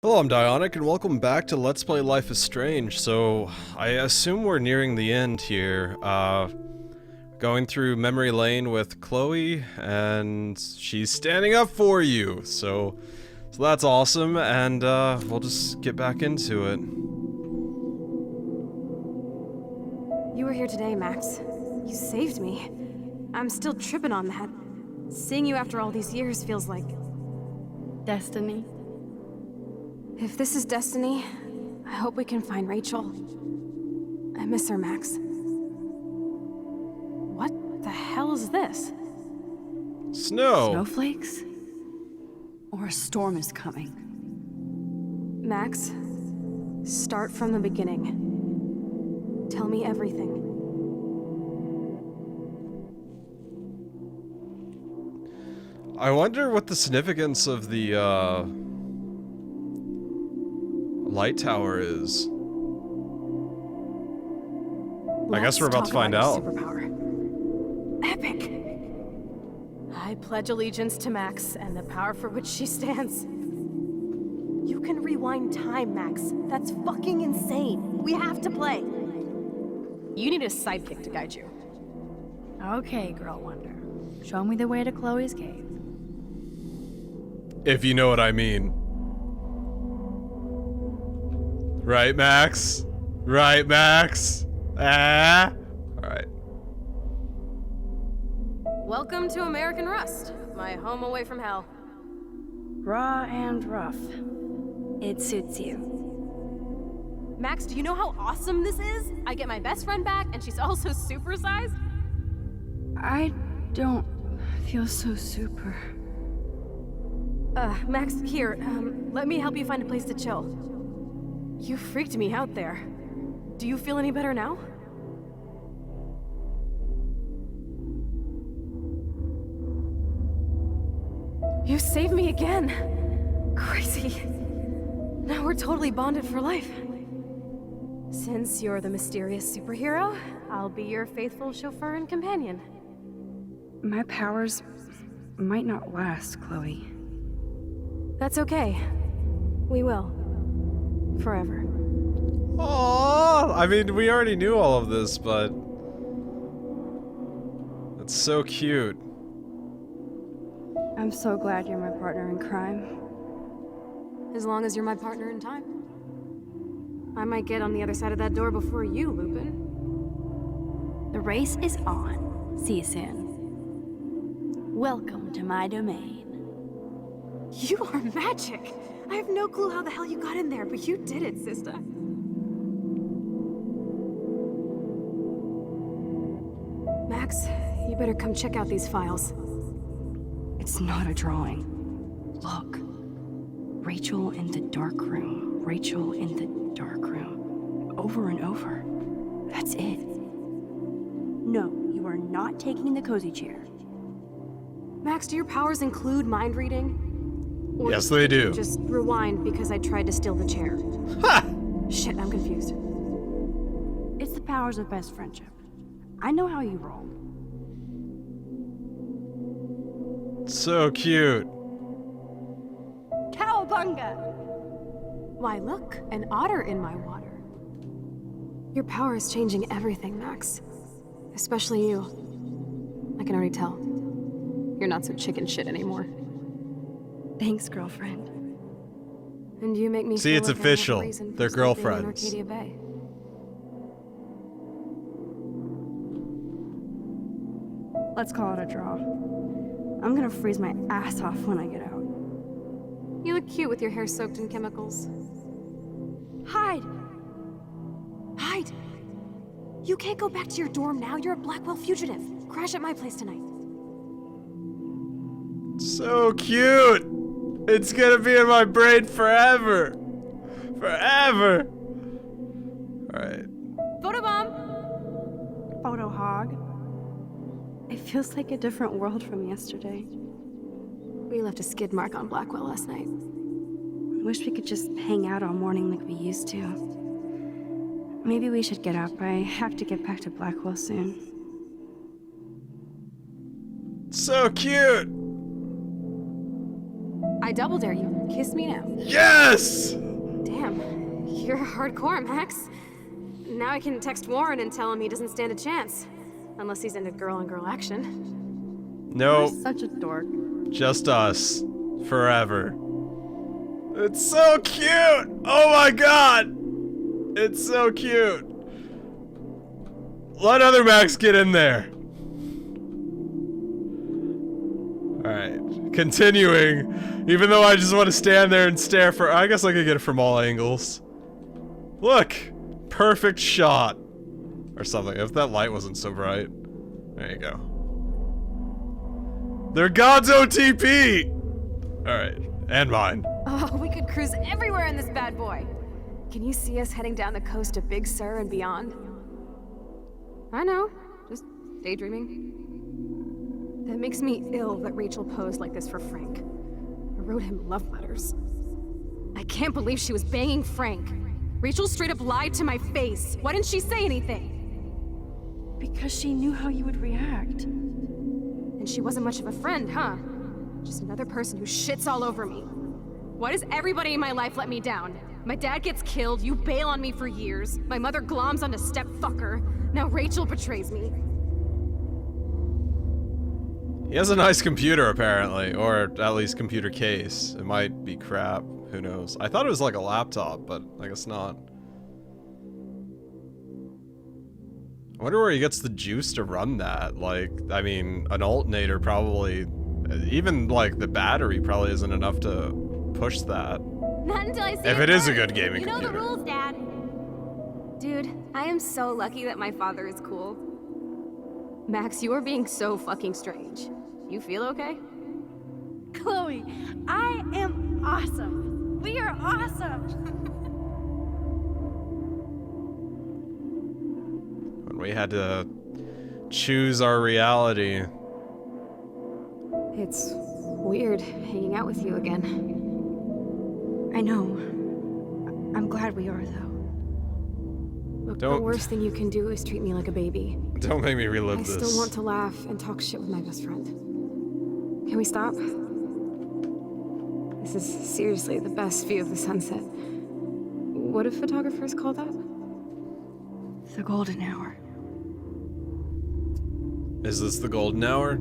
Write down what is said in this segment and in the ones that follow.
Hello, I'm Dieonik, and welcome back to Let's Play Life is Strange. So, I assume we're nearing the end here. Going through memory lane with Chloe, and she's standing up for you. So that's awesome, and we'll just get back into it. You were here today, Max. You saved me. I'm still tripping on that. Seeing you after all these years feels like... destiny. If this is destiny, I hope we can find Rachel. I miss her, Max. What the hell is this? Snow! Snowflakes? Or a storm is coming? Max, start from the beginning. Tell me everything. I wonder what the significance of the, light tower is. I guess we're about to find out. Superpower. Epic! I pledge allegiance to Max and the power for which she stands. You can rewind time, Max. That's fucking insane. We have to play. You need a sidekick to guide you. Okay, Girl Wonder. Show me the way to Chloe's cave. If you know what I mean. Right, Max? Right, Max? Ah? Alright. Welcome to American Rust, my home away from hell. Raw and rough. It suits you. Max, do you know how awesome this is? I get my best friend back, and she's also supersized. I don't feel so super. Max, here, let me help you find a place to chill. You freaked me out there. Do you feel any better now? You saved me again. Crazy. Now we're totally bonded for life. Since you're the mysterious superhero, I'll be your faithful chauffeur and companion. My powers might not last, Chloe. That's okay. We will. Forever. Aww! I mean, we already knew all of this, but... it's so cute. I'm so glad you're my partner in crime. As long as you're my partner in time. I might get on the other side of that door before you, Lupin. The race is on. See you soon. Welcome to my domain. You are magic! I have no clue how the hell you got in there, but you did it, sister. Max, you better come check out these files. It's not a drawing. Look. Rachel in the dark room. Rachel in the dark room. Over and over. That's it. No, you are not taking the cozy chair. Max, do your powers include mind reading? Or Yes, they do. Just rewind because I tried to steal the chair. Ha! Shit, I'm confused. It's the powers of best friendship. I know how you roll. So cute. Cowabunga! Why, look, an otter in my water. Your power is changing everything, Max. Especially you. I can already tell. You're not so chicken shit anymore. Thanks, girlfriend. And you make me See, feel it's like I have a official. reason for They're still being in girlfriends. Arcadia Bay. Let's call it a draw. I'm gonna freeze my ass off when I get out. You look cute with your hair soaked in chemicals. Hide! Hide! You can't go back to your dorm now. You're a Blackwell fugitive. Crash at my place tonight. So cute! It's gonna be in my brain forever! Forever! Alright. Photobomb! Photo hog. It feels like a different world from yesterday. We left a skid mark on Blackwell last night. I wish we could just hang out all morning like we used to. Maybe we should get up. I have to get back to Blackwell soon. So cute! I double dare you. Kiss me now. Yes! Damn, you're hardcore, Max. Now I can text Warren and tell him he doesn't stand a chance. Unless he's into girl-on-girl action. No, You're such a dork. just us. Forever. It's so cute! Oh my god! It's so cute. Let other Max get in there. Alright, continuing. Even though I just want to stand there and stare for— I guess I could get it from all angles. Look! Perfect shot. Or something, if that light wasn't so bright. There you go. They're God's OTP! Alright, and mine. Oh, we could cruise everywhere in this bad boy. Can you see us heading down the coast to Big Sur and beyond? I know, just daydreaming. It makes me ill that Rachel posed like this for Frank. I wrote him love letters. I can't believe she was banging Frank. Rachel straight up lied to my face. Why didn't she say anything? Because she knew how you would react. And she wasn't much of a friend, huh? Just another person who shits all over me. Why does everybody in my life let me down? My dad gets killed, you bail on me for years. My mother gloms onto stepfucker. Now Rachel betrays me. He has a nice computer, apparently. Or at least computer case. It might be crap. Who knows? I thought it was like a laptop, but I guess not. I wonder where he gets the juice to run that. Like, I mean, an alternator probably... Even, like, the battery probably isn't enough to push that. Not until I see If it is a good gaming You know computer. the rules, Dad. Dude, I am so lucky that my father is cool. Max, you are being so fucking strange. You feel okay? Chloe, I am awesome. We are awesome. When we had to choose our reality. It's weird hanging out with you again. I know. I'm glad we are, though. Look, Don't- the worst thing you can do is treat me like a baby. Don't make me relive I this. still want to laugh and talk shit with my best friend. Can we stop? This is seriously the best view of the sunset. What do photographers call that? The golden hour. Is this the golden hour?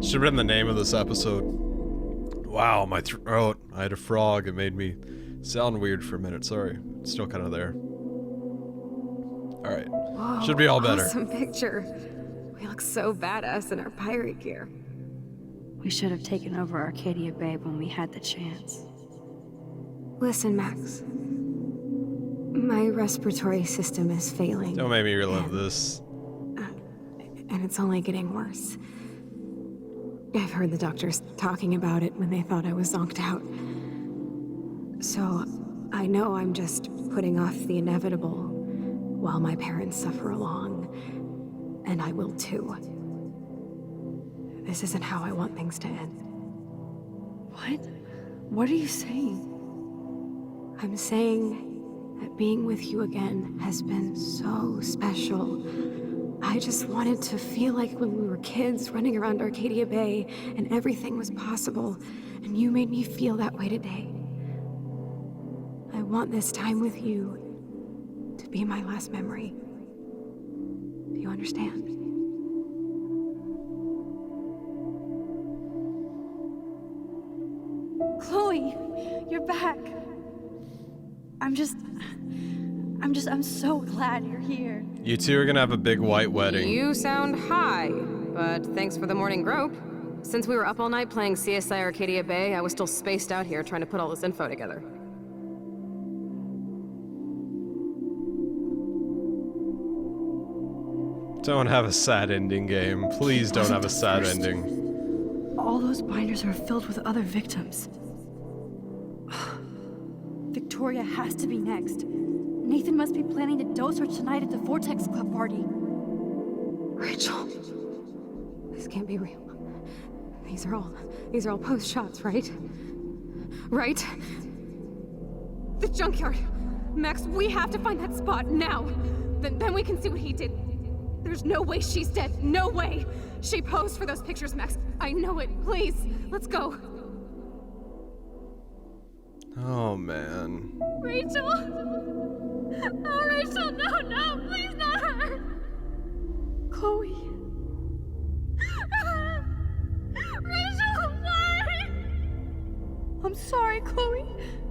Should have been the name of this episode. Wow, my throat. I had a frog. It made me sound weird for a minute. Sorry. It's still kind of there. Alright. Whoa, Should be all better. Awesome picture. We look so badass in our pirate gear. We should have taken over Arcadia Bay when we had the chance. Listen, Max. My respiratory system is failing. Don't make me relive this. And it's only getting worse. I've heard the doctors talking about it when they thought I was zonked out. So, I know I'm just putting off the inevitable while my parents suffer along. And I will too. This isn't how I want things to end. What? What are you saying? I'm saying that being with you again has been so special. I just wanted to feel like when we were kids running around Arcadia Bay and everything was possible, and you made me feel that way today. I want this time with you to be my last memory. Do you understand? Chloe, you're back. I'm so glad you're here. You two are gonna have a big white wedding. You sound high, but thanks for the morning grope. Since we were up all night playing CSI Arcadia Bay, I was still spaced out here trying to put all this info together. Don't have a sad ending, game. Please don't have a sad ending. All those binders are filled with other victims. Victoria has to be next. Nathan must be planning to dose her tonight at the Vortex Club party. Rachel, this can't be real. These are all post shots, right? Right? The junkyard. Max, we have to find that spot now. Then we can see what he did. There's no way she's dead. No way. She posed for those pictures, Max. I know it. Please, let's go. Oh, man. Rachel! Oh, Rachel, no, please not her! Chloe. Rachel, why? I'm sorry, Chloe.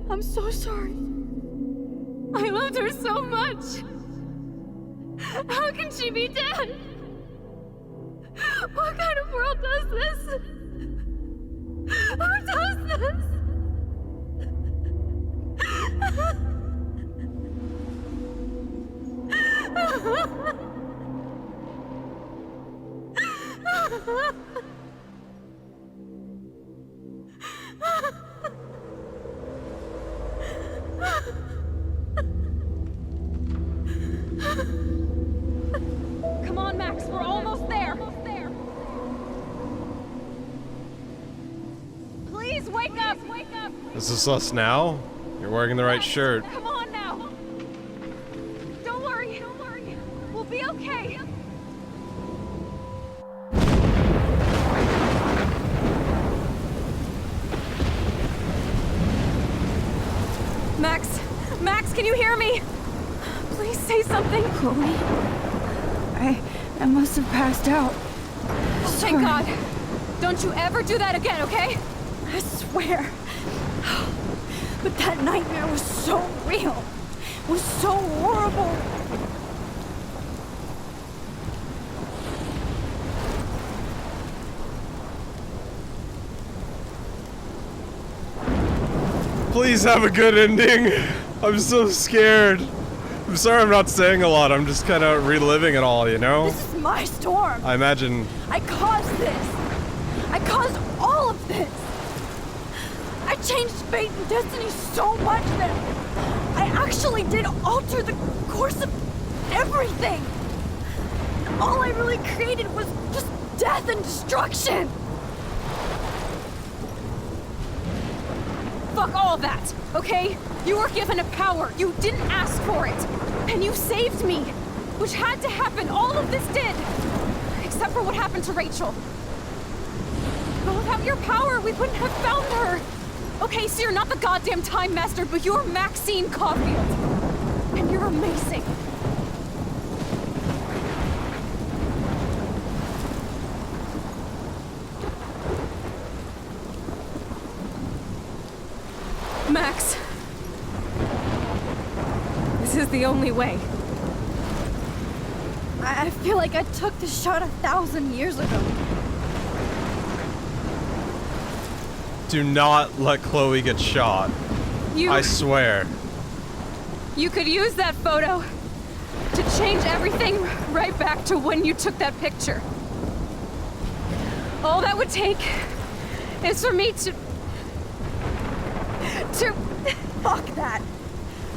I'm so sorry. I loved her so much. How can she be dead? What kind of world does this? Who does this? Come on, Max, we're almost there. Please wake up, wake up. Is this us now? You're wearing the right shirt. Come on now. Don't worry. We'll be okay. Max, can you hear me? Please say something. Chloe, I must have passed out. Thank God. Don't you ever do that again, okay? I swear. But that nightmare was so real. It was so horrible. Please have a good ending. I'm so scared. I'm sorry I'm not saying a lot. I'm just kind of reliving it all, you know? This is my storm. I imagine... I caused this. I caused all of this. I changed fate and destiny so much that I actually did alter the course of everything. And all I really created was just death and destruction. Fuck all that, okay? You were given a power. You didn't ask for it. And you saved me, which had to happen. All of this did. Except for what happened to Rachel. But without your power, we wouldn't have found her. Okay, so you're not the goddamn Time Master, but you're Maxine Caulfield. And you're amazing. Max. This is the only way. I feel like I took this shot 1,000 years ago. Do not let Chloe get shot. I swear. You could use that photo to change everything right back to when you took that picture. All that would take is for me to... Fuck that.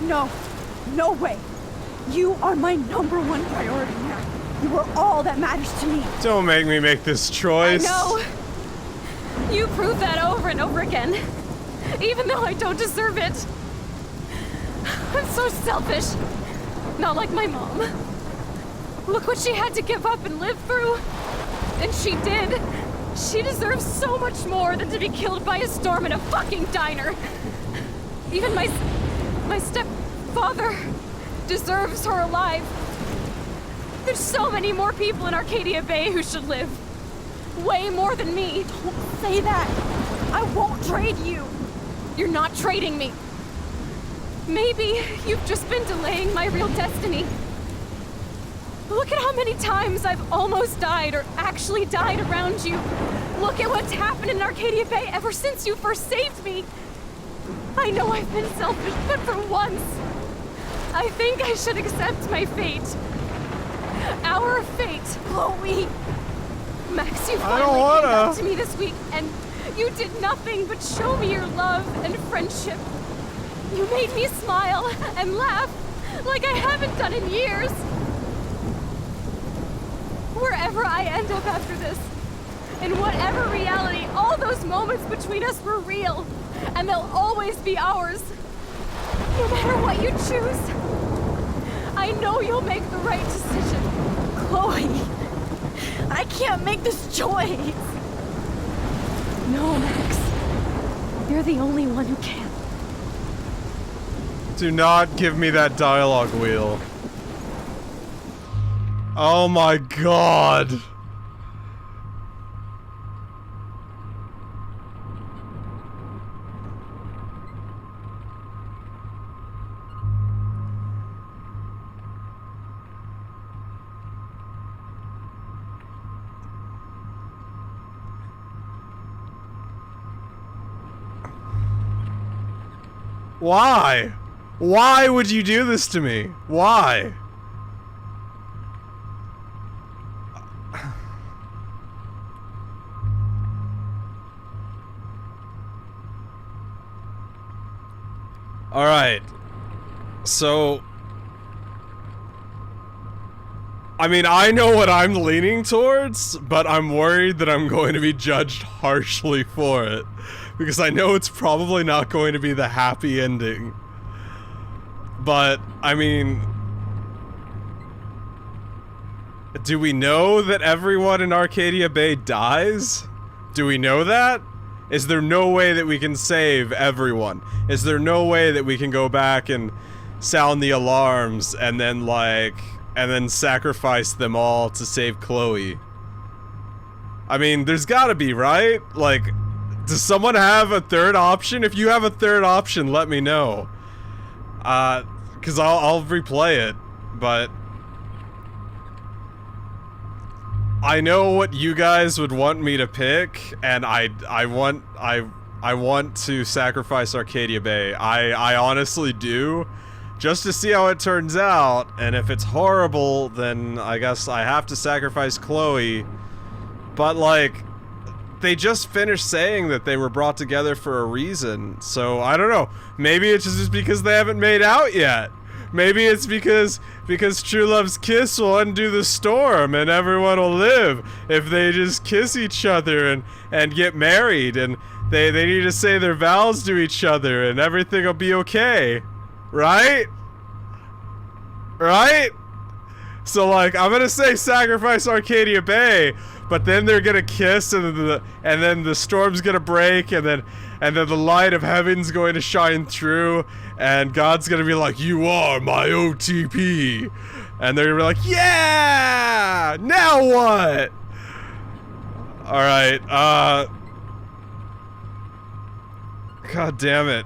No. No way. You are my #1 priority now. You are all that matters to me. Don't make me make this choice. I know. You prove that over and over again. Even though I don't deserve it. I'm so selfish. Not like my mom. Look what she had to give up and live through. And she did. She deserves so much more than to be killed by a storm in a fucking diner. Even my stepfather deserves her alive. There's so many more people in Arcadia Bay who should live. Way more than me. Don't say that. I won't trade you. You're not trading me. Maybe you've just been delaying my real destiny. Look at how many times I've almost died or actually died around you. Look at what's happened in Arcadia Bay ever since you first saved me. I know I've been selfish, but for once, I think I should accept my fate. Our fate. Chloe. Max, you I don't finally wanna. came out to me this week, and you did nothing but show me your love and friendship. You made me smile and laugh like I haven't done in years. Wherever I end up after this, in whatever reality, all those moments between us were real, and they'll always be ours. No matter what you choose, I know you'll make the right decision. Chloe, I can't make this choice. No, Max. You're the only one who can. Do not give me that dialogue wheel. Oh my god. Why? Why would you do this to me? Why? Alright. So... I mean, I know what I'm leaning towards, but I'm worried that I'm going to be judged harshly for it. Because I know it's probably not going to be the happy ending. But, I mean... Do we know that everyone in Arcadia Bay dies? Do we know that? Is there no way that we can save everyone? Is there no way that we can go back and sound the alarms and then, like... and then sacrifice them all to save Chloe? I mean, there's gotta be, right? Like... Does someone have a third option? If you have a third option, let me know. Cause I'll replay it, but... I know what you guys would want me to pick, and I want to sacrifice Arcadia Bay. I honestly do. Just to see how it turns out, and if it's horrible, then I guess I have to sacrifice Chloe. But, like... They just finished saying that they were brought together for a reason, so I don't know. Maybe it's just because they haven't made out yet. Maybe it's because true love's kiss will undo the storm and everyone will live if they just kiss each other and get married, and they need to say their vows to each other and everything will be okay. Right? Right? So, like, I'm gonna say sacrifice Arcadia Bay, but then they're gonna kiss, and then the storm's gonna break, and then the light of heaven's going to shine through, and God's gonna be like, "You are my OTP," and they're gonna be like, "Yeah! Now what?" All right. God damn it.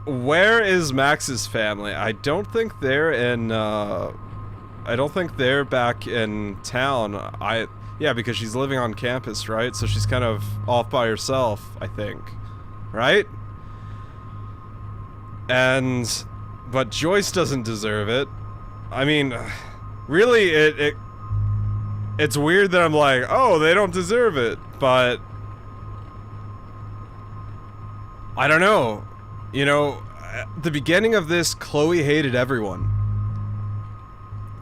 Where is Max's family? I don't think they're in, I don't think they're back in town. Yeah, because she's living on campus, right? So she's kind of off by herself, I think. Right? But Joyce doesn't deserve it. I mean, really, it's weird that I'm like, oh, they don't deserve it, but... I don't know. You know, at the beginning of this, Chloe hated everyone.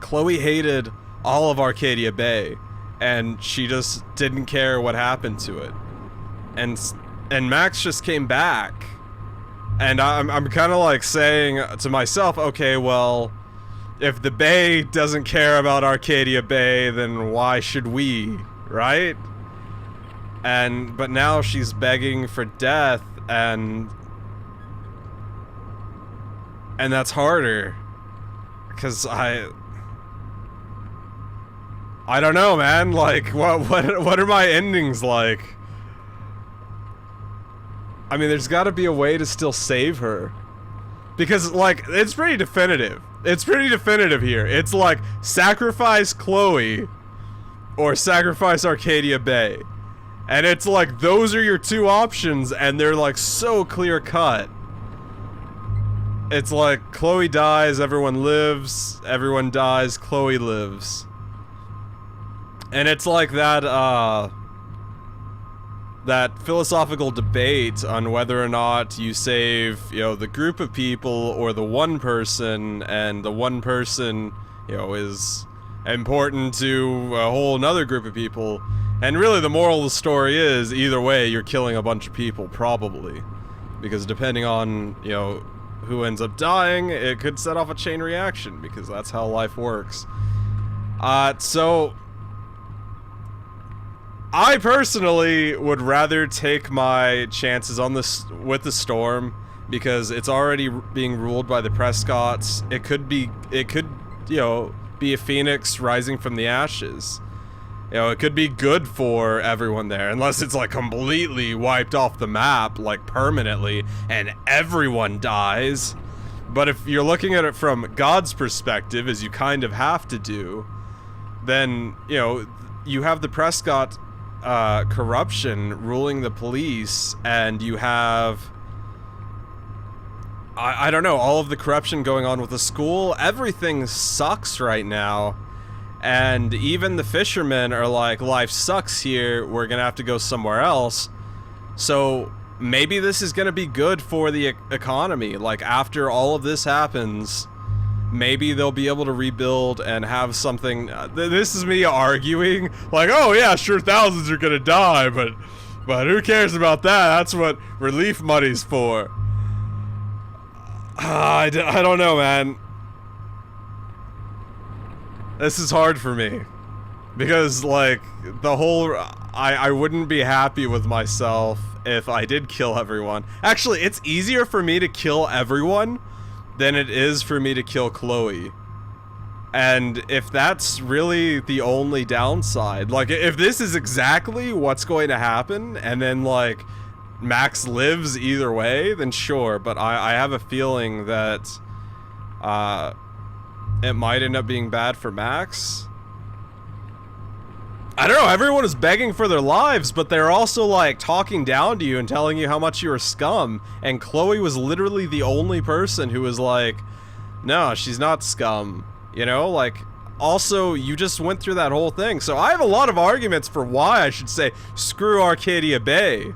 Chloe hated all of Arcadia Bay, and she just didn't care what happened to it. And Max just came back, and I'm kind of like saying to myself, okay, well, if the Bay doesn't care about Arcadia Bay, then why should we, right? But now she's begging for death, and that's harder, because I don't know, man. Like, what are my endings like? I mean, there's got to be a way to still save her, because, like, it's pretty definitive. It's pretty definitive here. It's like, sacrifice Chloe or sacrifice Arcadia Bay, and it's like, those are your two options, and they're like so clear cut. It's like, Chloe dies, everyone lives, everyone dies, Chloe lives. And it's like that, that philosophical debate on whether or not you save, you know, the group of people or the one person, and the one person, you know, is important to a whole another group of people. And really the moral of the story is, either way, you're killing a bunch of people, probably. Because depending on, you know, who ends up dying, it could set off a chain reaction, because that's how life works. So I personally would rather take my chances on this with the storm, because it's already being ruled by the Prescotts. It could, you know, be a phoenix rising from the ashes. You know, it could be good for everyone there, unless it's like completely wiped off the map, like permanently, and everyone dies. But if you're looking at it from God's perspective, as you kind of have to do, then, you know, you have the Prescott corruption ruling the police, and you have, I don't know, all of the corruption going on with the school. Everything sucks right now. And even the fishermen are like, life sucks here, we're gonna have to go somewhere else. So maybe this is gonna be good for the economy. Like, after all of this happens, maybe they'll be able to rebuild and have something. This is me arguing, like, oh yeah, sure, thousands are gonna die, but who cares about that? That's what relief money's for. I don't know, man. This is hard for me, because, like, the whole, I wouldn't be happy with myself if I did kill everyone. Actually, it's easier for me to kill everyone than it is for me to kill Chloe. And if that's really the only downside, like, if this is exactly what's going to happen, and then, like, Max lives either way, then sure, but I have a feeling that, it might end up being bad for Max. I don't know, everyone is begging for their lives, but they're also, like, talking down to you and telling you how much you're scum. And Chloe was literally the only person who was like, no, she's not scum. You know, like, also, you just went through that whole thing. So I have a lot of arguments for why I should say, screw Arcadia Bay.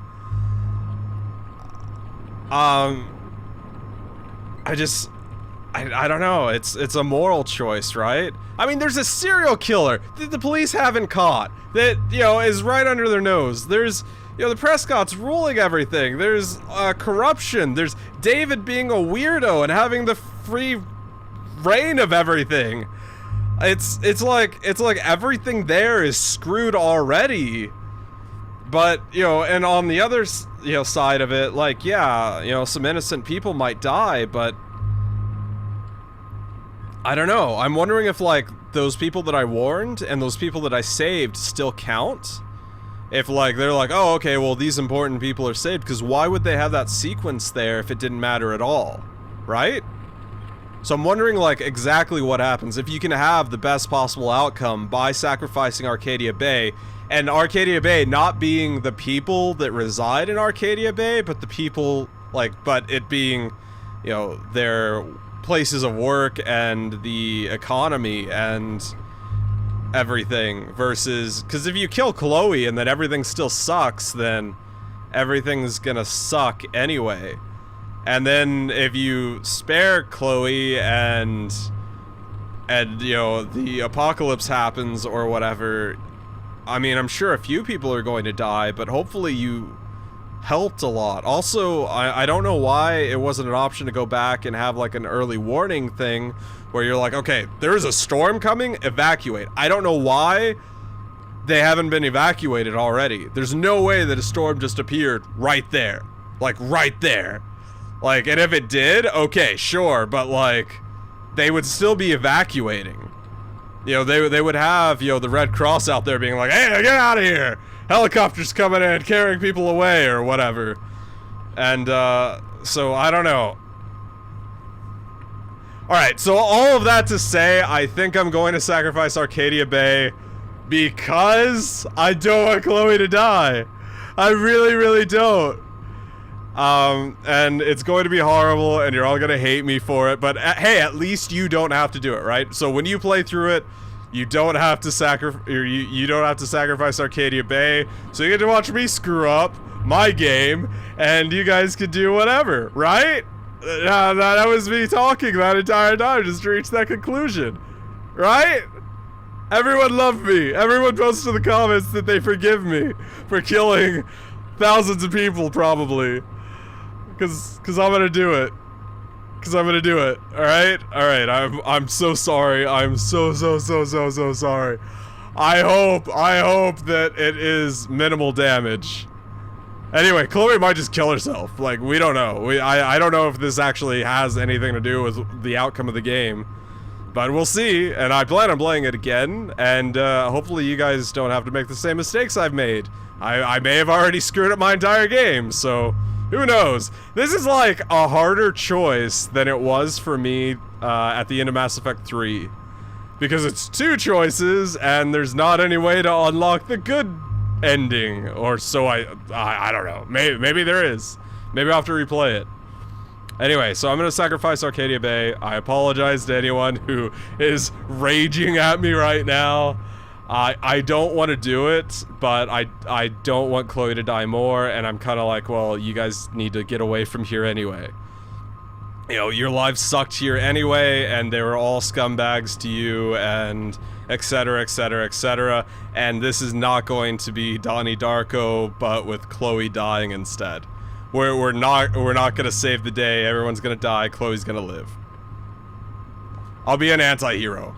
I don't know, it's a moral choice, right? I mean, there's a serial killer that the police haven't caught, that, you know, is right under their nose. There's, you know, the Prescotts ruling everything. There's, corruption. There's David being a weirdo and having the free reign of everything. It's like everything there is screwed already. But, you know, and on the other, you know, side of it, like, yeah, you know, some innocent people might die, but I don't know. I'm wondering if, like, those people that I warned and those people that I saved still count. If, like, they're like, oh, okay, well, these important people are saved, because why would they have that sequence there if it didn't matter at all, right? So I'm wondering, like, exactly what happens if you can have the best possible outcome by sacrificing Arcadia Bay, and Arcadia Bay not being the people that reside in Arcadia Bay, but the people, like, but it being, you know, their places of work and the economy and everything, versus, because if you kill Chloe and then everything still sucks, then everything's gonna suck anyway. And then if you spare Chloe and you know, the apocalypse happens or whatever, I mean, I'm sure a few people are going to die, but hopefully you helped a lot. Also, I don't know why it wasn't an option to go back and have, like, an early warning thing where you're like, okay, there's a storm coming, evacuate. I don't know why they haven't been evacuated already. There's no way that a storm just appeared right there. Like, right there. Like, and if it did, okay, sure, but, like, they would still be evacuating. You know, they would have, you know, the Red Cross out there being like, hey, get out of here! Helicopters coming in, carrying people away, or whatever. And, so, I don't know. Alright, so all of that to say, I think I'm going to sacrifice Arcadia Bay because I don't want Chloe to die. I really, really don't. And it's going to be horrible, and you're all gonna hate me for it, but hey, at least you don't have to do it, right? So when you play through it, you don't have to you don't have to sacrifice Arcadia Bay, so you get to watch me screw up my game, and you guys can do whatever, right? That was me talking that entire time just to reach that conclusion, right? Everyone loved me. Everyone posted in the comments that they forgive me for killing thousands of people, probably. Cause I'm gonna do it. because I'm gonna do it. All right. I'm so sorry. I'm so sorry. I hope that it is minimal damage. Anyway, Chloe might just kill herself. Like, we don't know. I don't know if this actually has anything to do with the outcome of the game. But we'll see, and I plan on playing it again, and hopefully you guys don't have to make the same mistakes I've made. I may have already screwed up my entire game, so who knows? This is like a harder choice than it was for me at the end of Mass Effect 3. Because it's 2 choices, and there's not any way to unlock the good ending, or so I don't know. Maybe there is. Maybe I'll have to replay it. Anyway, so I'm gonna sacrifice Arcadia Bay. I apologize to anyone who is raging at me right now. I don't want to do it, but I don't want Chloe to die more, and I'm kind of like, well, you guys need to get away from here anyway. You know, your lives sucked here anyway, and they were all scumbags to you, and etc, etc, etc, and this is not going to be Donnie Darko, but with Chloe dying instead. We're not gonna save the day. Everyone's gonna die. Chloe's gonna live. I'll be an anti-hero.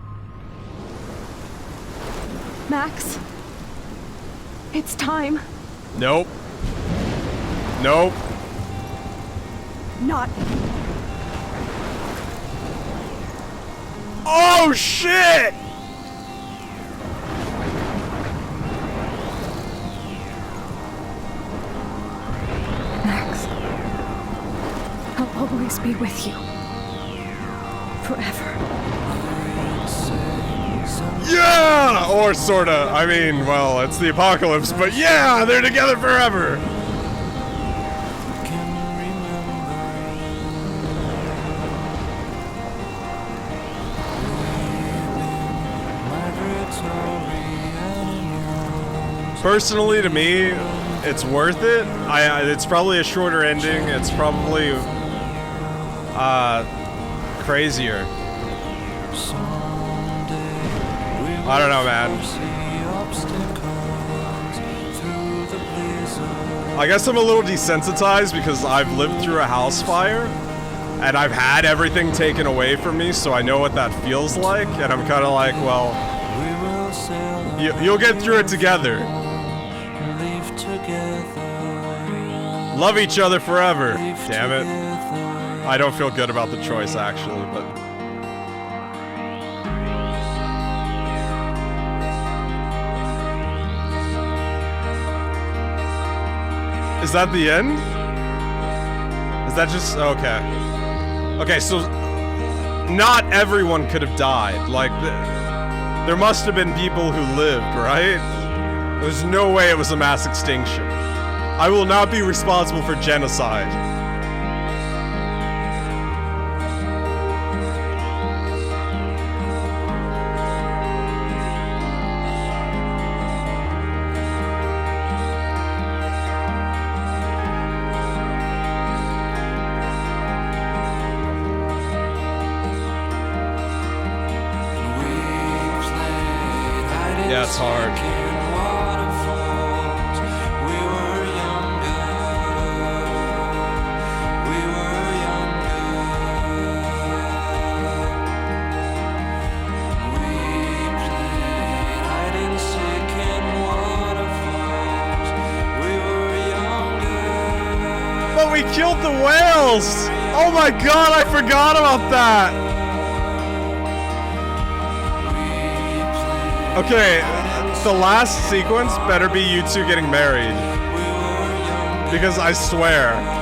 Max, it's time. Nope. Nope. Not. Oh shit! Max, I'll always be with you. Forever. Yeah! Or sorta. I mean, well, it's the apocalypse, but yeah, they're together forever! Personally, to me, it's worth it. It's probably a shorter ending. It's probably crazier. I don't know, man. I guess I'm a little desensitized because I've lived through a house fire and I've had everything taken away from me, so I know what that feels like, and I'm kind of like, well, you'll get through it together. Love each other forever. Damn it. I don't feel good about the choice, actually, but... Is that the end? Is that just... okay. Okay, so... not everyone could have died. Like, there must have been people who lived, right? There's no way it was a mass extinction. I will not be responsible for genocide. Yeah, it's hard. But we killed the whales! Oh my god, I forgot about that! Okay, the last sequence better be you two getting married. Because I swear.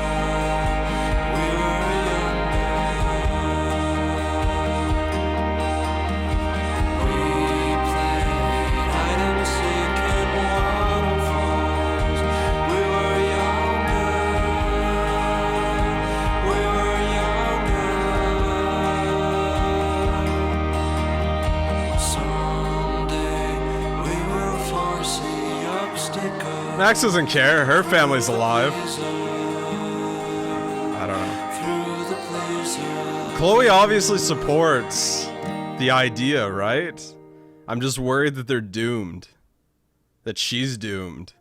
Max doesn't care. Her family's alive. I don't know. Chloe obviously supports the idea, right? I'm just worried that they're doomed. That she's doomed.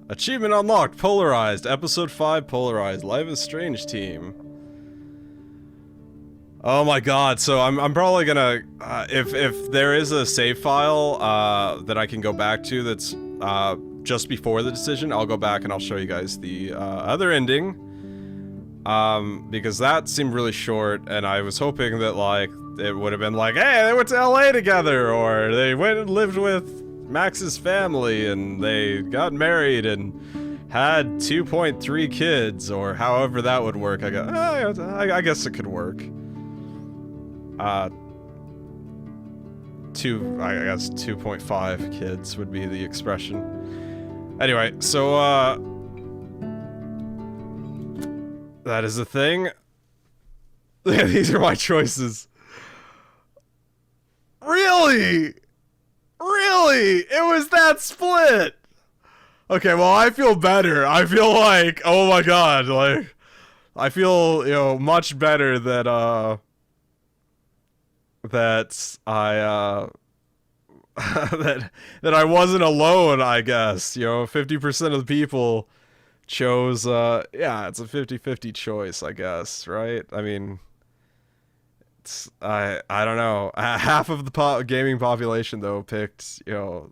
Achievement unlocked, Polarized, Episode 5 Polarized, Life is Strange team. Oh my god, so I'm probably gonna, if there is a save file, that I can go back to that's, just before the decision, I'll go back and I'll show you guys the, other ending. Because that seemed really short, and I was hoping that, like, it would have been like, hey, they went to LA together, or they went and lived with Max's family, and they got married, and had 2.3 kids, or however that would work. I guess it could work. I guess 2.5 kids would be the expression. Anyway, so, that is the thing. These are my choices. Really? Really? It was that split? Okay, well, I feel better. I feel like, oh my god, like, I feel, you know, much better that, that I, that I wasn't alone, I guess. You know, 50% of the people chose, yeah, it's a 50-50 choice, I guess, right? I mean, it's, I don't know. Half of the gaming population, though, picked, you know,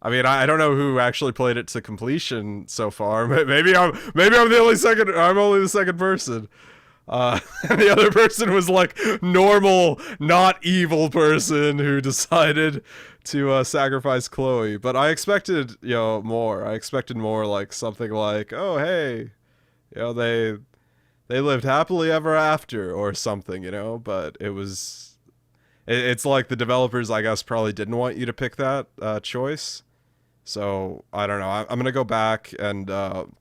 I mean, I don't know who actually played it to completion so far. Maybe I'm only the second person. And the other person was like normal, not evil person who decided to sacrifice Chloe. But I expected, you know, more. I expected more, like something like, oh hey, you know, they lived happily ever after or something, you know. But it was, it's like the developers, I guess, probably didn't want you to pick that choice. So I don't know. I'm gonna go back and I'm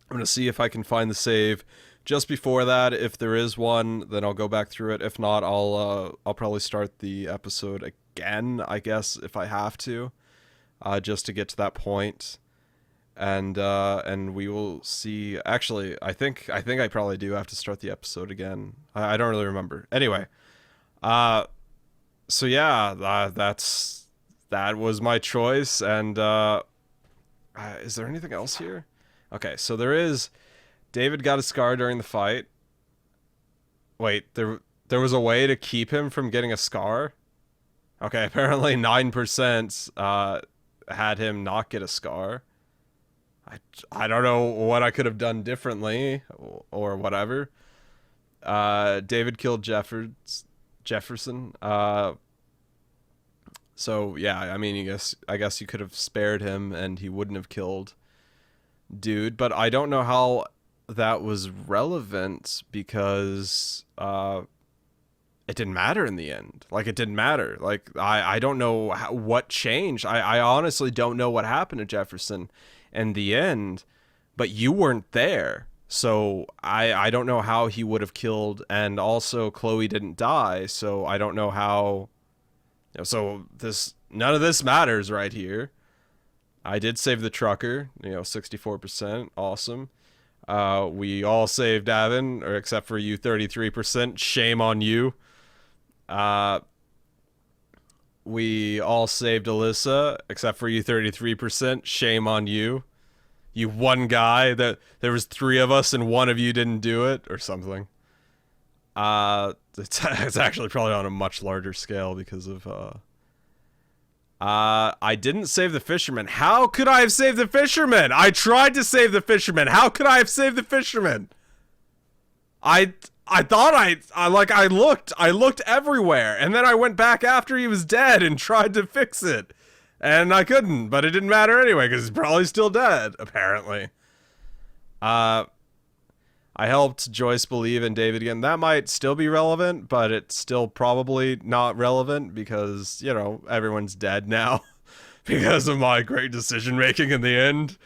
gonna see if I can find the save. Just before that, if there is one, then I'll go back through it. If not, I'll probably start the episode again, I guess, if I have to, just to get to that point. And we will see. Actually, I think I probably do have to start the episode again. I don't really remember. Anyway, so yeah, that was my choice. And is there anything else here? Okay, so there is. David got a scar during the fight. Wait, there was a way to keep him from getting a scar? Okay, apparently 9% had him not get a scar. I don't know what I could have done differently or whatever. David killed Jefferson. So yeah, I mean, I guess you could have spared him and he wouldn't have killed dude, but I don't know how that was relevant because it didn't matter in the end. Like, it didn't matter. Like, I don't know what changed. I honestly don't know what happened to Jefferson in the end, but you weren't there. So I don't know how he would have killed, and also Chloe didn't die, so I don't know how, you know, so none of this matters right here. I did save the trucker, you know, 64%, awesome. We all saved Avin, or except for you, 33%. Shame on you. We all saved Alyssa, except for you, 33%. Shame on you. You one guy that there was 3 of us and 1 of you didn't do it, or something. It's actually probably on a much larger scale because of I didn't save the fisherman. How could I have saved the fisherman? I tried to save the fisherman. How could I have saved the fisherman? I thought I looked everywhere, and then I went back after he was dead and tried to fix it. And I couldn't, but it didn't matter anyway, because he's probably still dead, apparently. I helped Joyce believe in David again. That might still be relevant, but it's still probably not relevant because, you know, everyone's dead now because of my great decision-making in the end.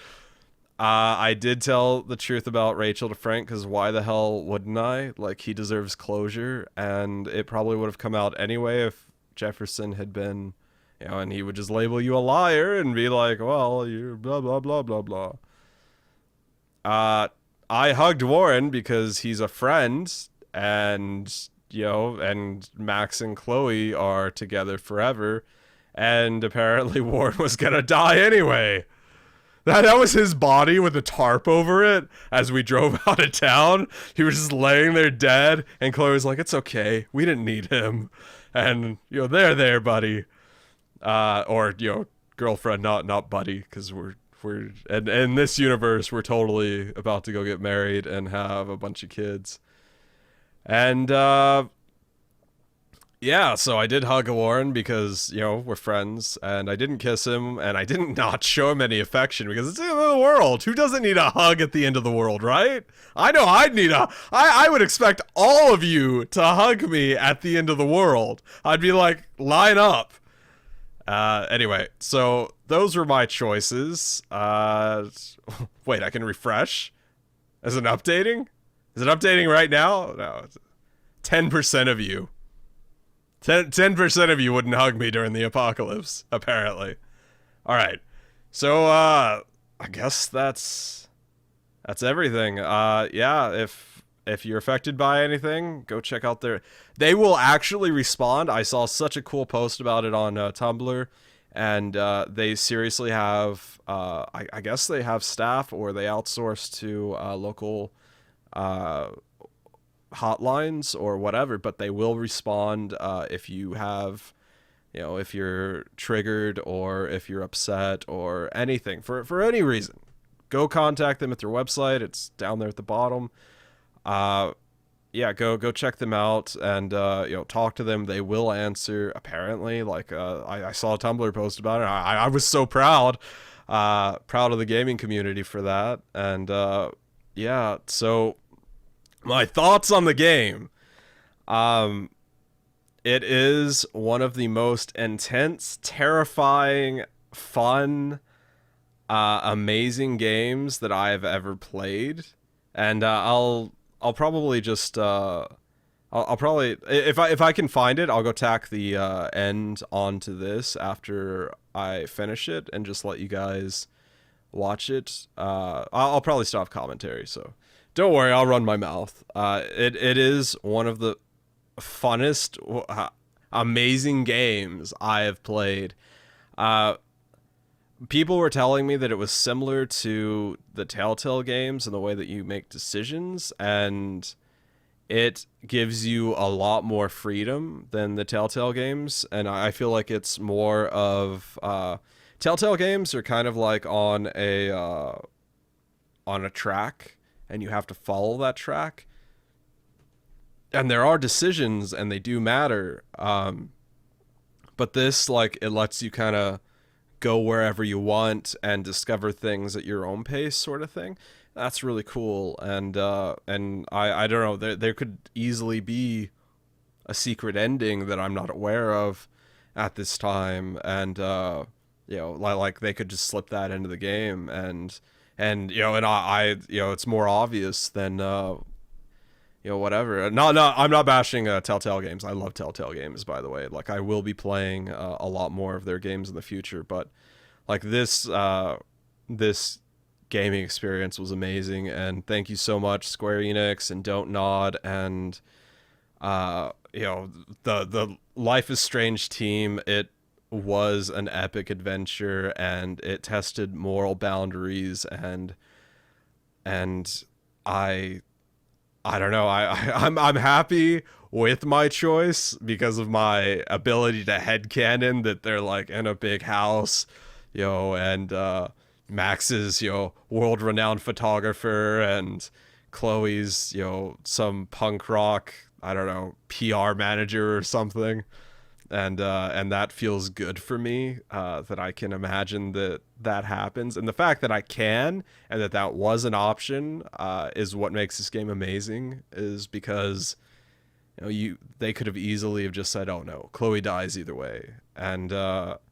I did tell the truth about Rachel to Frank, because why the hell wouldn't I? Like, he deserves closure, and it probably would have come out anyway if Jefferson had been, you know, and he would just label you a liar and be like, well, you're blah, blah, blah, blah, blah. I hugged Warren because he's a friend, and, you know, and Max and Chloe are together forever, and apparently Warren was gonna die anyway. That was his body with a tarp over it as we drove out of town. He was just laying there dead, and Chloe was like, "It's okay, we didn't need him." And there, buddy, or girlfriend, not buddy, because we're and in this universe we're totally about to go get married and have a bunch of kids. And yeah, so I did hug Warren because, we're friends, and I didn't kiss him, and I didn't not show him any affection because it's the end of the world. Who doesn't need a hug at the end of the world, right? I know I'd need I would expect all of you to hug me at the end of the world. I'd be like, line up. Anyway, so those were my choices. Wait, I can refresh? Is it updating? Is it updating right now? No, 10% of you. 10% of you wouldn't hug me during the apocalypse, apparently. Alright. So, I guess that's everything. Yeah, if you're affected by anything, go check out they will actually respond. I saw such a cool post about it on Tumblr, and they seriously have, I guess they have staff, or they outsource to local hotlines or whatever, but they will respond if you have, if you're triggered or if you're upset or anything for any reason. Go contact them at their website. It's down there at the bottom. Yeah, go check them out and talk to them. They will answer, apparently. Like I saw a Tumblr post about it. I was so proud of the gaming community for that. And yeah, so my thoughts on the game. It is one of the most intense, terrifying, fun, amazing games that I have ever played. And I'll probably just I'll probably, if I can find it, I'll go tack the end onto this after I finish it and just let you guys watch it. I'll probably stop commentary, so don't worry, I'll run my mouth. It is one of the funnest, amazing games I have played. People were telling me that it was similar to the Telltale games in the way that you make decisions, and it gives you a lot more freedom than the Telltale games. And I feel like it's more of Telltale games are kind of like on a track, and you have to follow that track. And there are decisions, and they do matter. But this, like, it lets you kind of go wherever you want and discover things at your own pace, sort of thing. That's really cool. And I don't know, there could easily be a secret ending that I'm not aware of at this time. And, like they could just slip that into the game, and I it's more obvious than, whatever. No, I'm not bashing Telltale games. I love Telltale games, by the way. Like, I will be playing a lot more of their games in the future, but like this gaming experience was amazing, and thank you so much, Square Enix and Don't Nod, and the Life is Strange team. It was an epic adventure, and it tested moral boundaries, and I don't know. I'm happy with my choice because of my ability to headcanon that they're like in a big house, and Max is, world-renowned photographer, and Chloe's, some punk rock, I don't know, PR manager or something. And that feels good for me, that I can imagine that happens. And the fact that I can, and that was an option, is what makes this game amazing, is because, they could have easily have just said, oh no, Chloe dies either way. And,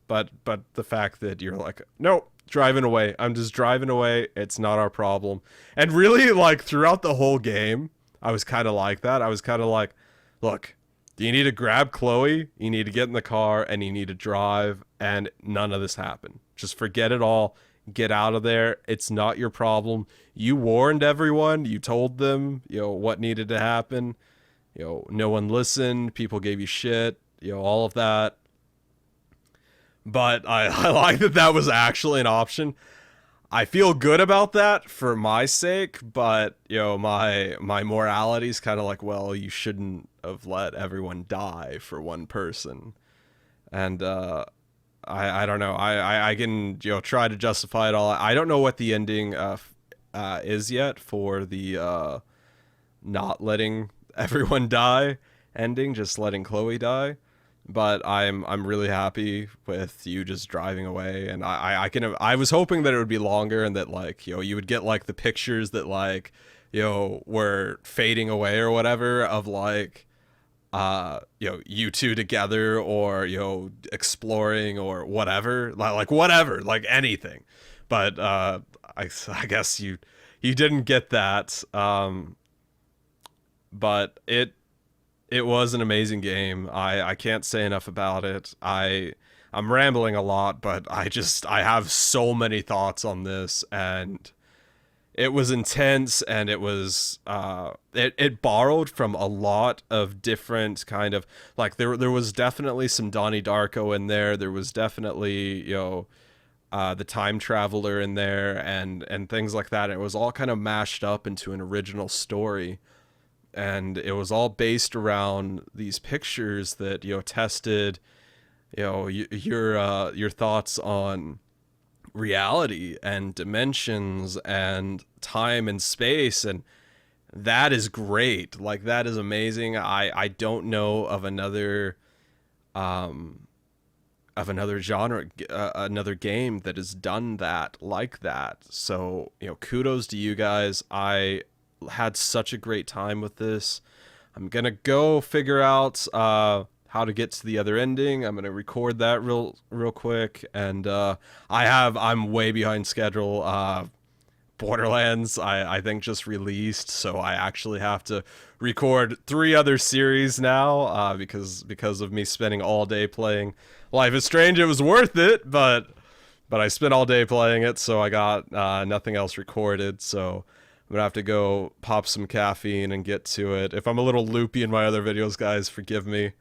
but the fact that you're like, nope, driving away. I'm just driving away. It's not our problem. And really, like, throughout the whole game, I was kind of like that. I was kind of like, look, you need to grab Chloe, you need to get in the car, and you need to drive, and none of this happened. Just forget it all. Get out of there. It's not your problem. You warned everyone. You told them, what needed to happen. No one listened. People gave you shit. All of that. But I like that was actually an option. I feel good about that for my sake, but my morality's kind of like, well, you shouldn't have let everyone die for one person. And I don't know. I can try to justify it all. I don't know what the ending is yet for the not letting everyone die ending, just letting Chloe die. But I'm really happy with you just driving away, and I was hoping that it would be longer and that like you would get like the pictures that like were fading away or whatever of like you two together, or exploring or whatever, like anything. But I guess you didn't get that. But it was an amazing game. I can't say enough about it. I'm rambling a lot, but I have so many thoughts on this, and it was intense, and it was it borrowed from a lot of different kind of like there was definitely some Donnie Darko in there. There was definitely the time traveler in there, and things like that. It was all kind of mashed up into an original story. And it was all based around these pictures that tested your thoughts on reality and dimensions and time and space, and that is great. Like, that is amazing. I don't know of another genre, another game that has done that like that. So kudos to you guys. I had such a great time with this. I'm gonna go figure out how to get to the other ending. I'm gonna record that real quick, and I'm way behind schedule. Borderlands I think just released, so I actually have to record 3 other series now because of me spending all day playing Life is Strange. It was worth it, but I spent all day playing it, so I got nothing else recorded. So I'm gonna have to go pop some caffeine and get to it. If I'm a little loopy in my other videos, guys, forgive me.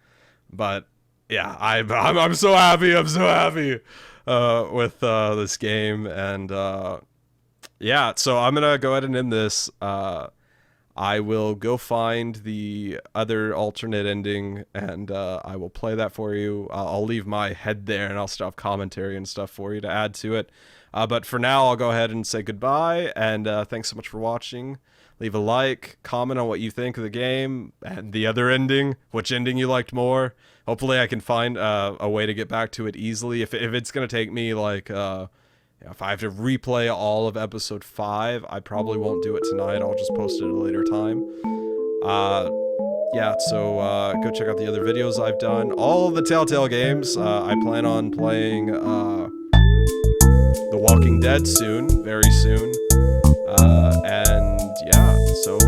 But yeah, I'm so happy. I'm so happy with this game, and yeah. So I'm gonna go ahead and end this. I will go find the other alternate ending, and I will play that for you. I'll leave my head there, and I'll still have commentary and stuff for you to add to it. But for now, I'll go ahead and say goodbye, and thanks so much for watching. Leave a like, comment on what you think of the game, and the other ending, which ending you liked more. Hopefully I can find a way to get back to it easily. If it's going to take me, like, if I have to replay all of episode 5, I probably won't do it tonight. I'll just post it at a later time. Yeah, so go check out the other videos I've done. All of the Telltale games. I plan on playing The Walking Dead soon, very soon. And yeah, so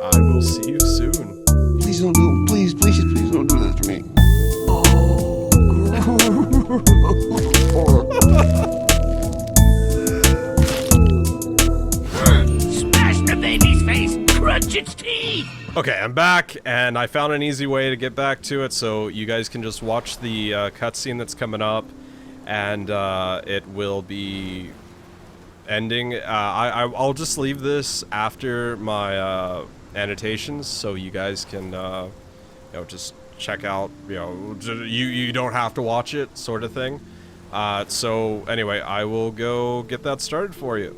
I will see you soon. Please don't do it. Please don't do this to me. Smash the baby's face! Crunch its teeth! Okay, I'm back, and I found an easy way to get back to it, so you guys can just watch the cutscene that's coming up, and it will be ending. I'll just leave this after my annotations, so you guys can just check out. You don't have to watch it, sort of thing. So anyway, I will go get that started for you.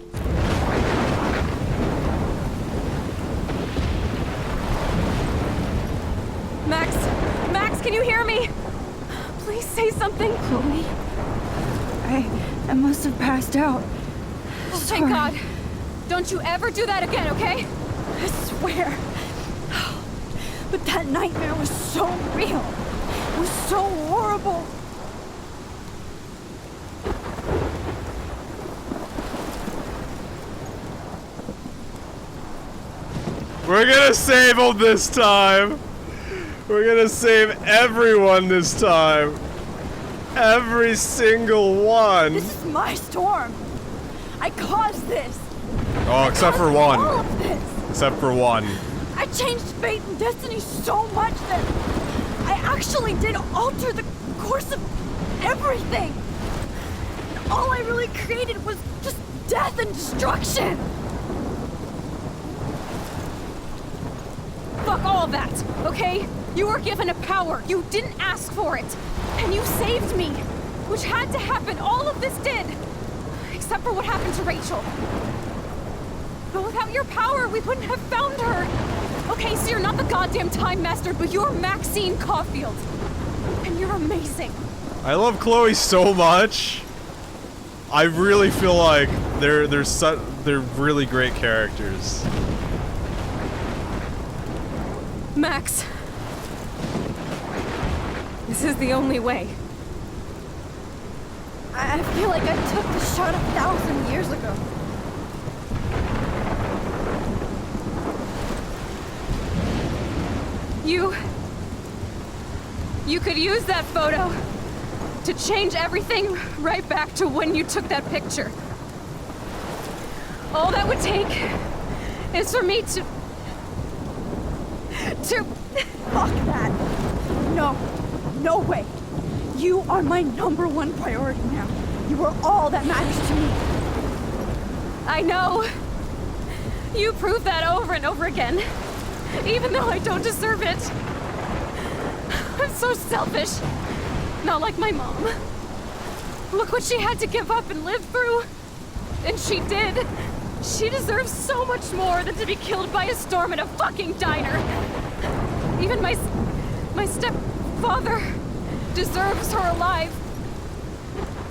Max, can you hear me? Please say something. Chloe? I must have passed out. Oh, thank God. Don't you ever do that again, okay? I swear. But that nightmare was so real. It was so horrible. We're gonna save them this time. We're gonna save everyone this time. Every single one. This is my storm. I caused this. Oh, except for All one. of this. Except for one. I changed fate and destiny so much that I actually did alter the course of everything. And all I really created was just death and destruction! Fuck all that, okay? You were given a power. You didn't ask for it. And you saved me. Which had to happen. All of this did. Except for what happened to Rachel. But without your power, we wouldn't have found her. Okay, so you're not the goddamn Time Master, but you're Maxine Caulfield. And you're amazing. I love Chloe so much. I really feel like they're really great characters. Max. This is the only way. I feel like I took the shot 1,000 years ago. You could use that photo to change everything right back to when you took that picture. All that would take is for me to... Fuck that. No. No way. You are my #1 priority now. You are all that matters to me. I know. You prove that over and over again. Even though I don't deserve it. I'm so selfish. Not like my mom. Look what she had to give up and live through. And she did. She deserves so much more than to be killed by a storm in a fucking diner. Even my stepfather deserves her alive.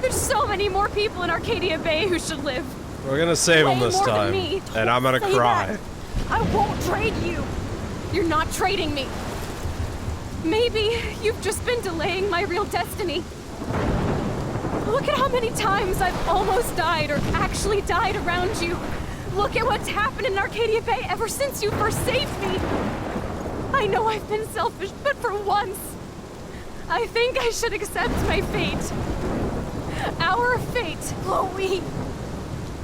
There's so many more people in Arcadia Bay who should live. We're gonna save him Way this more than time. me. And I'm gonna Say cry. that. I won't trade you. You're not trading me. Maybe you've just been delaying my real destiny. Look at how many times I've almost died or actually died around you. Look at what's happened in Arcadia Bay ever since you first saved me. I know I've been selfish, but for once, I think I should accept my fate. Our fate. Chloe.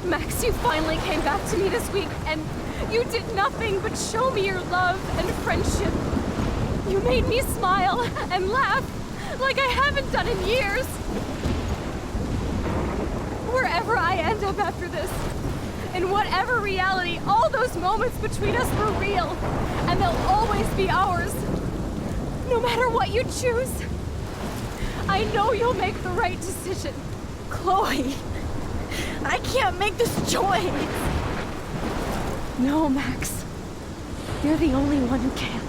Max, you finally came back to me this week, and you did nothing but show me your love and friendship. You made me smile and laugh like I haven't done in years. Wherever I end up after this, in whatever reality, all those moments between us were real, and they'll always be ours. No matter what you choose, I know you'll make the right decision. Chloe. I can't make this choice. No, Max. You're the only one who can.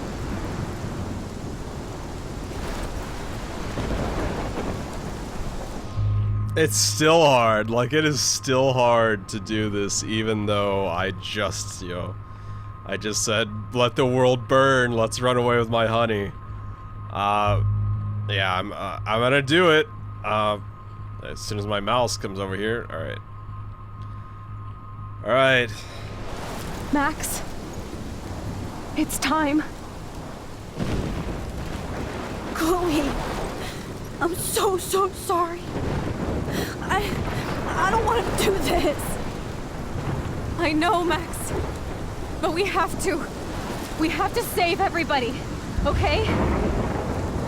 It's still hard. Like, it is still hard to do this, even though I just, I just said, let the world burn, let's run away with my honey. Yeah, I'm gonna do it. As soon as my mouse comes over here. Alright. Alright. Max, it's time. Chloe. I'm so sorry. I don't want to do this. I know, Max. But we have to. We have to save everybody, okay?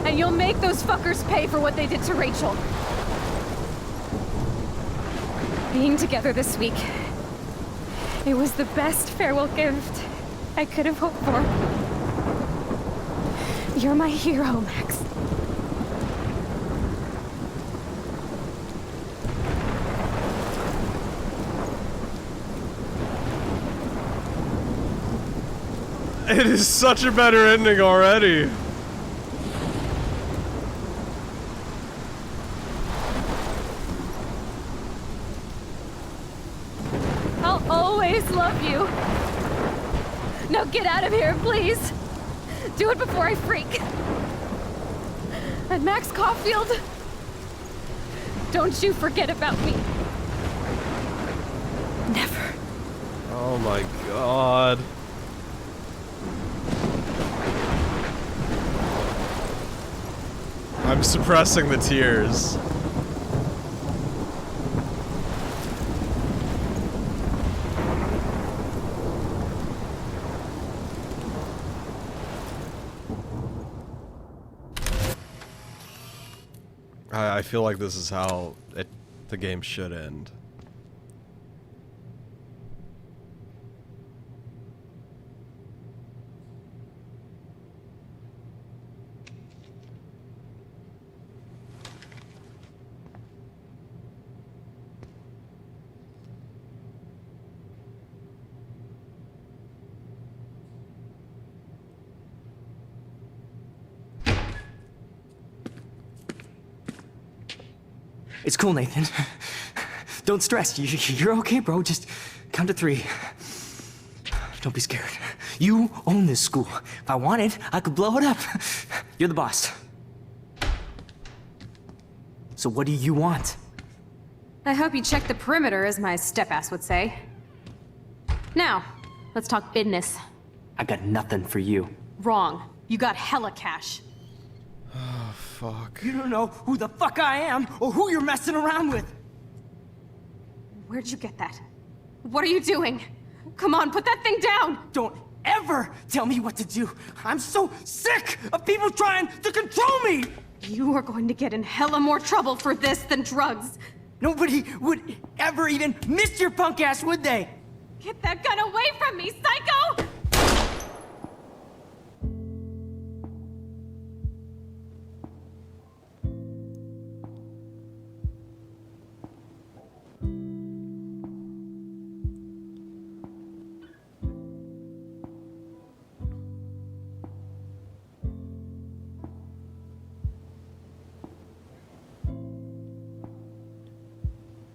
And you'll make those fuckers pay for what they did to Rachel. Being together this week, it was the best farewell gift I could have hoped for. You're my hero, Max. It is such a better ending already. I'll always love you. Now get out of here, please. Do it before I freak. And Max Caulfield, don't you forget about me. Never. Oh my god. I'm suppressing the tears. I feel like this is how the game should end. It's cool, Nathan. Don't stress. You're okay, bro. Just count to 3. Don't be scared. You own this school. If I wanted, I could blow it up. You're the boss. So what do you want? I hope you check the perimeter, as my step-ass would say. Now, let's talk business. I got nothing for you. Wrong. You got hella cash. Oh, fuck. You don't know who the fuck I am or who you're messing around with. Where'd you get that? What are you doing? Come on, put that thing down! Don't ever tell me what to do. I'm so sick of people trying to control me. You are going to get in hella more trouble for this than drugs. Nobody would ever even miss your punk ass, would they? Get that gun away from me, psycho!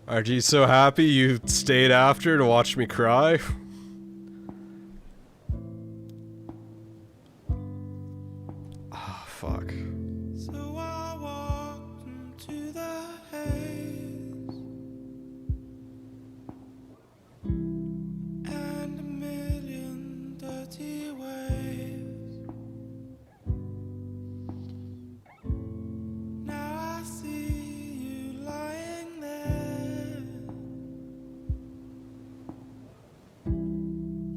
Aren't you so happy you stayed after to watch me cry? Ah, fuck. So I walked into the haze, and a million dirty waves. Now I see you lying there,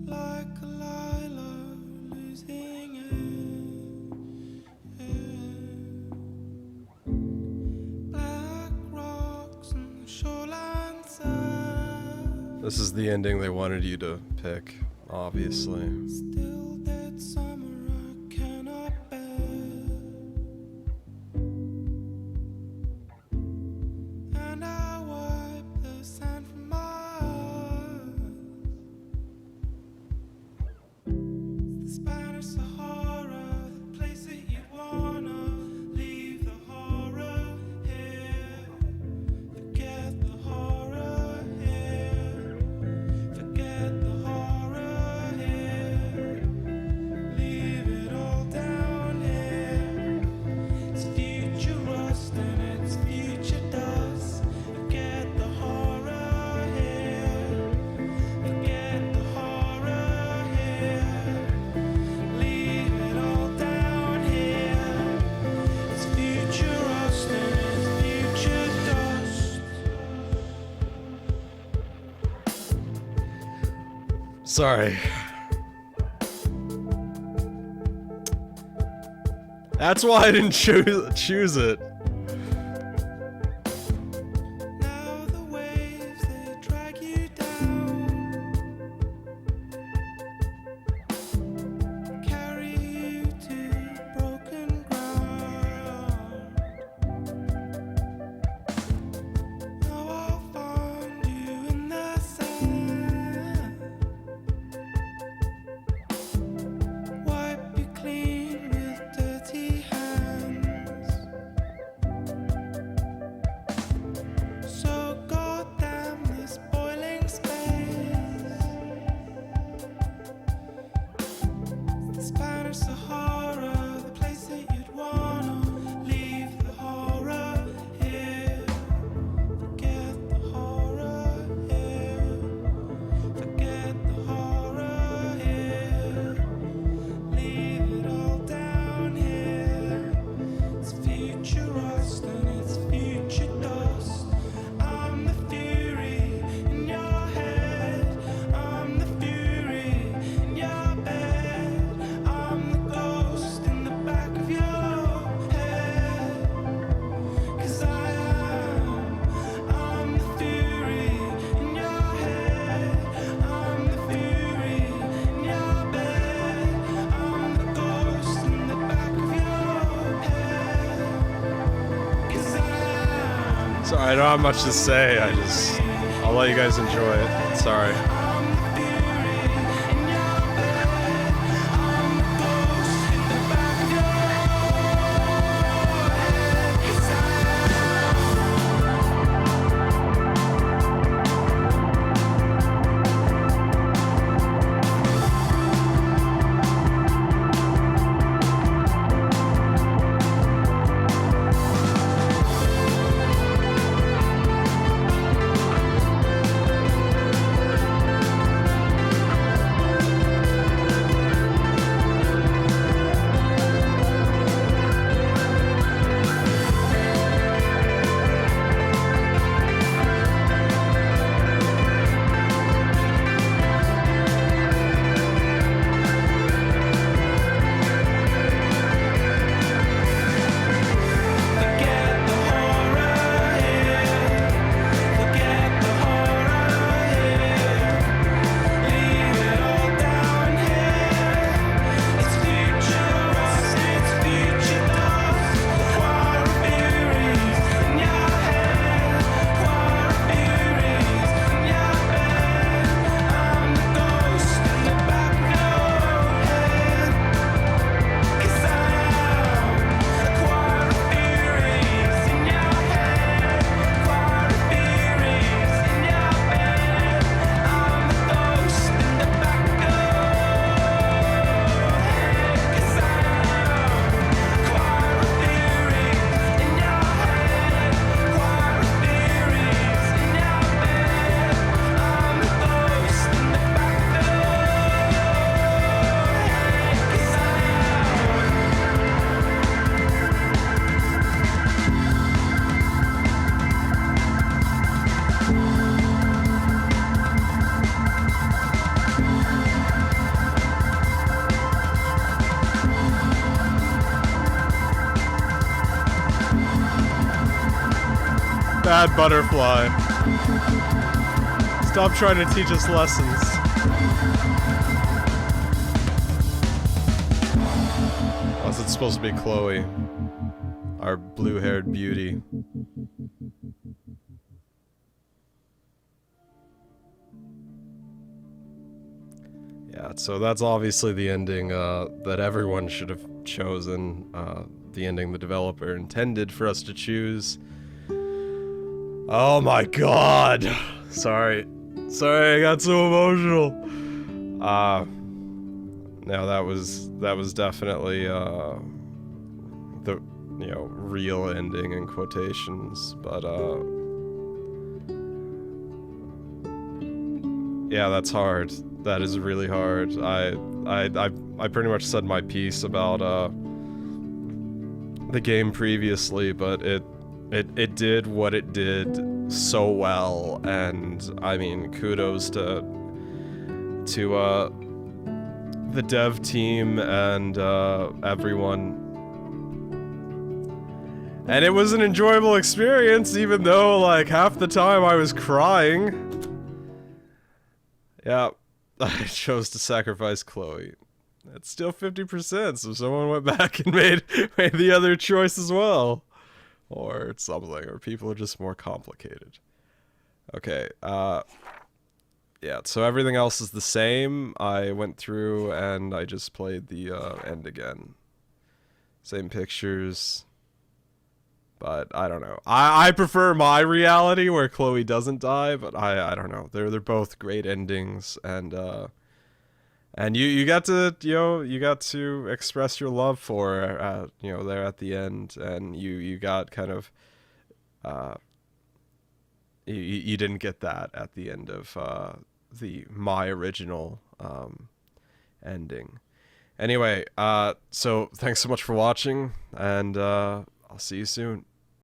like a lilo losing black rocks and the shoreline sand. This is the ending they wanted you to pick, obviously. Still that summer I cannot bear, and I wipe the sand from my eyes. The Spanish Sahara, the place that you wanna leave the horror here. Forget the horror here. Forget the horror here. Leave it all down here. It's future rust and it's future dust. Forget the horror here. Forget the horror here. Leave it all down here. It's future rust and it's future dust. Sorry. That's why I didn't choose it. Now the waves they drag you down, carry you to broken ground. Now I'll find you in the sand, wipe you clean with dirty hands. So goddamn this boiling space, the Spanish Sahara, the place that you'd wanna leave the horror here. Forget the horror here. Forget the horror here. Leave it all down here. It's future rust and it's future dust. I'm the fury in your head. I'm the fury in your bed. I'm the ghost in the back of your head. 'Cause I'm the fury in your head. I'm the fury in your bed. I'm the ghost in the back of your head. 'Cause Sorry, I don't have much to say. I'll let you guys enjoy it. Sorry. I'm the fury in your bed. I'm the ghost in the back of your head. 'Cause bad, Butterfly. Stop trying to teach us lessons. Was it supposed to be Chloe? Our blue-haired beauty. Yeah, so that's obviously the ending that everyone should have chosen. The ending the developer intended for us to choose. Oh my god! Sorry, I got so emotional. No, that was definitely the real ending in quotations, but yeah, that's hard. That is really hard. I pretty much said my piece about the game previously, but it did what it did so well, and I mean, kudos to the dev team and everyone. And it was an enjoyable experience, even though like half the time I was crying. Yeah, I chose to sacrifice Chloe. It's still 50%, so someone went back and made the other choice as well. Or something, or people are just more complicated. Okay, yeah, so everything else is the same. I went through and I just played the end again. Same pictures. But I don't know. I prefer my reality where Chloe doesn't die, but I don't know. They're both great endings, and you got to you got to express your love for her, there at the end, and you got kind of you didn't get that at the end of my original ending. Anyway, so thanks so much for watching, and I'll see you soon.